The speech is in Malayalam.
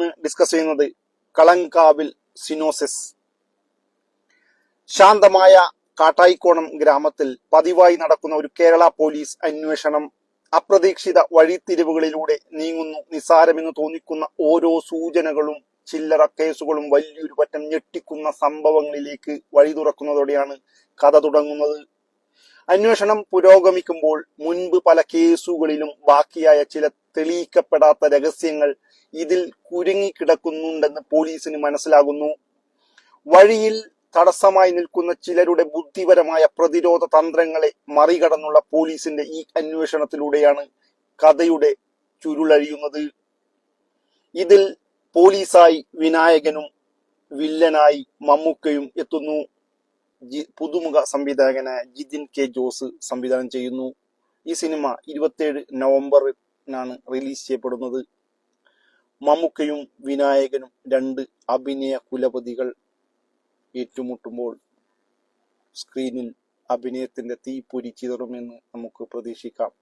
ഇന്ന് ഡിസ്കസ് ചെയ്യുന്നത് കളങ്കാവിൽ സിനോസിസ്. ശാന്തമായ കാട്ടായിക്കോണം ഗ്രാമത്തിൽ പതിവായി നടക്കുന്ന ഒരു കേരള പോലീസ് അന്വേഷണം. അപ്രതീക്ഷിത വഴിത്തിരിവുകളിലൂടെ നീങ്ങുന്നു. നിസാരമെന്ന് തോന്നിക്കുന്ന ഓരോ സൂചനകളും ചില്ലറ കേസുകളും വലിയൊരു പറ്റം ഞെട്ടിക്കുന്ന സംഭവങ്ങളിലേക്ക് വഴി തുറക്കുന്നതോടെയാണ് കഥ തുടങ്ങുന്നത്. അന്വേഷണം പുരോഗമിക്കുമ്പോൾ മുൻപ് പല കേസുകളിലും ബാക്കിയായ ചില തെളിയിക്കപ്പെടാത്ത രഹസ്യങ്ങൾ ഇതിൽ കുരുങ്ങിക്കിടക്കുന്നുണ്ടെന്ന് പോലീസിന് മനസ്സിലാകുന്നു. വഴിയിൽ തടസ്സമായി നിൽക്കുന്ന ചിലരുടെ ബുദ്ധിപരമായ പ്രതിരോധ തന്ത്രങ്ങളെ മറികടന്നുള്ള പോലീസിന്റെ ഈ അന്വേഷണത്തിലൂടെയാണ് കഥയുടെ ചുരുളഴിയുന്നത്. ഇതിൽ പോലീസായി വിനായകനും വില്ലനായി മമ്മൂക്കയും എത്തുന്നു. പുതുമുഖ സംവിധായകനായ ജിതിൻ കെ ജോസ് സംവിധാനം ചെയ്യുന്നു. ഈ സിനിമ 27 നവംബറിനാണ് റിലീസ് ചെയ്യപ്പെടുന്നത്. മമ്മൂക്കയും വിനായകനും രണ്ട് അഭിനയ കുലപതികൾ ഏറ്റുമുട്ടുമ്പോൾ സ്ക്രീനിൽ അഭിനയത്തിന്റെ തീപ്പൊരി ചിതറുമെന്ന് നമുക്ക് പ്രതീക്ഷിക്കാം.